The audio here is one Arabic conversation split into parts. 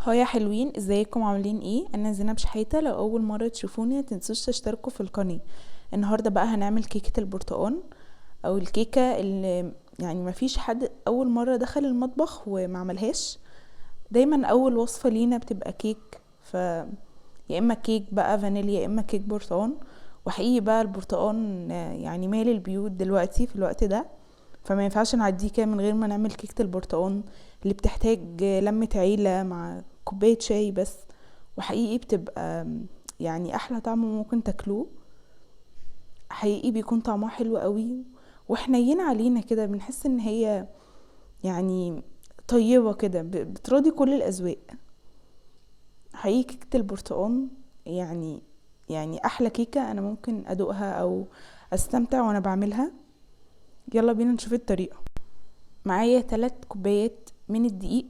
هاي يا حلوين، ازيكم عاملين ايه؟ انا زينب شحيته. لو اول مره تشوفوني متنسوش تشتركوا في القناه. النهارده بقى هنعمل كيكه البرتقال، او الكيكه اللي يعني مفيش حد اول مره دخل المطبخ وما عملهاش. دايما اول وصفه لينا بتبقى كيك، يا اما كيك بقى فانيليا يا اما كيك برتقال. وحقيقي بقى البرتقال يعني مال البيوت دلوقتي في الوقت ده، فما ينفعش نعديه كده من غير ما نعمل كيكة البرتقال اللي بتحتاج لمة عيلة مع كوباية شاي بس. وحقيقي بتبقى يعني احلى طعم ممكن تاكلوه. حقيقي بيكون طعمها حلو قوي وحنين علينا كده، بنحس ان هي يعني طيبة كده، بتراضي كل الاذواق. حقيقي كيكة البرتقال يعني يعني احلى كيكة انا ممكن ادوقها او استمتع وانا بعملها. يلا بينا نشوف الطريقة. معايا 3 كوبايات من الدقيق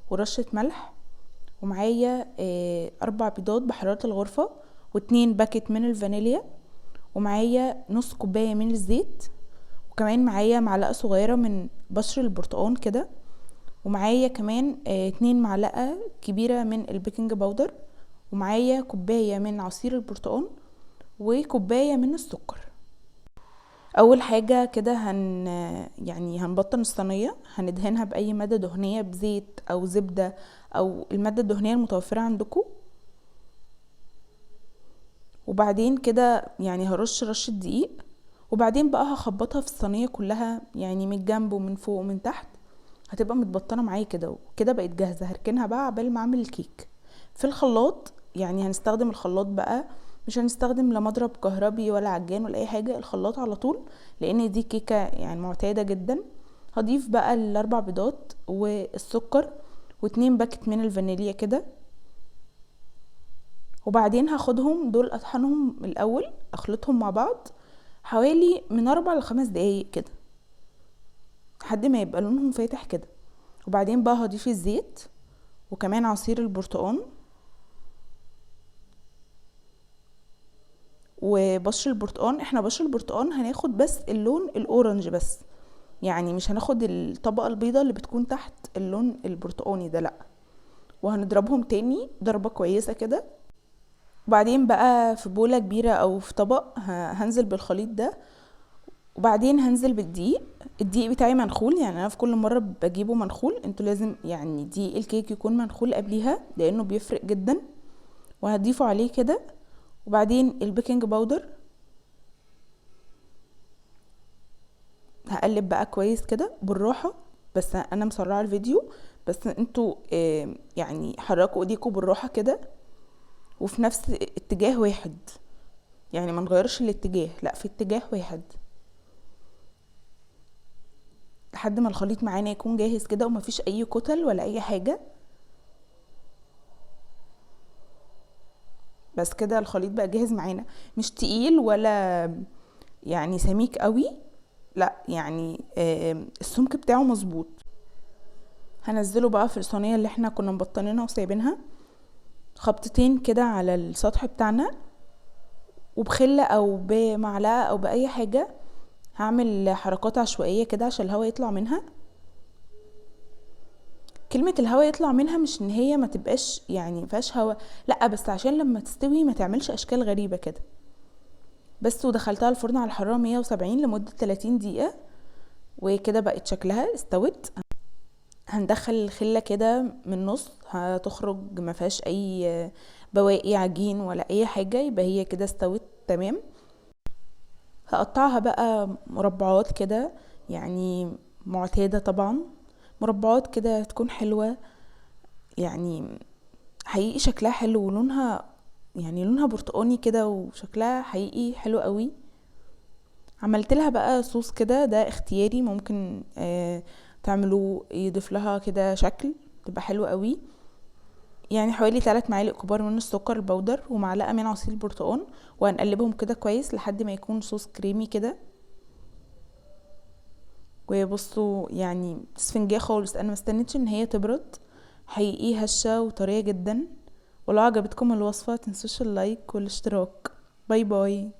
ورشة ملح، ومعايا 4 بيضات بحرارة الغرفة، و2 باكت من الفانيليا، ومعايا نص كوباية من الزيت، وكمان معايا معلقة صغيرة من بشر البرتقال كده، ومعايا كمان 2 معلقة كبيرة من البيكنج باودر، ومعايا كوباية من عصير البرتقال، وكوباية من السكر. اول حاجة كده يعني هنبطن الصينية، هندهنها باي مادة دهنية بزيت او زبدة او المادة الدهنية المتوفرة عندكم. وبعدين كده يعني هرش رشة دقيق، وبعدين بقى هخبطها في الصينية كلها، يعني من الجنب ومن فوق ومن تحت. هتبقى متبطنة معايا كده وكده بقت جاهزة. هركنها بقى عبال ما اعمل الكيك في الخلاط. يعني هنستخدم الخلاط بقى، مش هنستخدم لا مضرب كهربي ولا عجان ولا اي حاجة، الخلاط على طول، لان دي كيكة يعني معتادة جدا. هضيف بقى ال4 بيضات والسكر و2 باكت من الفانيليا كده، وبعدين هاخدهم دول اطحنهم الاول، اخلطهم مع بعض حوالي من 4 ل5 دقايق كده لحد ما يبقى لونهم فاتح كده. وبعدين بقى هضيف الزيت وكمان عصير البرتقال وبشر البرتقال. احنا بشر البرتقال هناخد بس اللون الاورنج بس، يعني مش هناخد الطبقة البيضة اللي بتكون تحت اللون البرتقاني ده، لا. وهنضربهم تاني ضربة كويسة كده. وبعدين بقى في بولة كبيرة او في طبق هنزل بالخليط ده، وبعدين هنزل بالدقيق. الدقيق بتاعي منخول، يعني انا في كل مرة بجيبه منخول. انتوا لازم يعني دقيق الكيك يكون منخول قبليها لانه بيفرق جدا. وهضيفه عليه كده، وبعدين البيكنج باودر. هقلب بقى كويس كده بالراحة، بس انا مسرعة الفيديو، بس انتوا يعني حركوا ايديكوا بالراحة كده وفي نفس اتجاه واحد، يعني ما نغيرش الاتجاه، لا في اتجاه واحد لحد ما الخليط معانا يكون جاهز كده ومفيش اي كتل ولا اي حاجة. بس كده الخليط بقى جاهز معانا، مش تقيل ولا يعني سميك قوي، لا يعني السمك بتاعه مظبوط. هنزله بقى في الصينيه اللي احنا كنا مبطنينها وسايبينها خبطتين كده على السطح بتاعنا، وبخله او بمعلقه او باي حاجه. هعمل حركات عشوائيه كده عشان الهواء يطلع منها. كلمه الهواء يطلع منها مش ان هي ما تبقاش يعني مفيهاش هواء، لا، بس عشان لما تستوي ما تعملش اشكال غريبه كده بس. ودخلتها الفرن على الحراره 170 لمده 30 دقيقه، وكده بقت شكلها استوت. هندخل الخله كده من النص، هتخرج ما فيهاش اي بواقي عجين ولا اي حاجه، يبقى هي كده استوت تمام. هقطعها بقى مربعات كده، يعني معتاده طبعا، مربعات كده تكون حلوه، يعني حقيقي شكلها حلو ولونها يعني لونها برتقاني كده وشكلها حقيقي حلو قوي. عملت لها بقى صوص كده، ده اختياري، ممكن تعملوه يضيف لها كده شكل تبقى حلوة قوي. يعني حوالي 3 معالق كبار من السكر البودر ومعلقة من عصير البرتقال، وهنقلبهم كده كويس لحد ما يكون صوص كريمي كده. وبصوا يعني اسفنجيه خالص، انا مستنيتش ان هي تبرد، حقيقي هشة وطرية جدا. ولو عجبتكم الوصفة تنسوش اللايك والاشتراك. باي باي.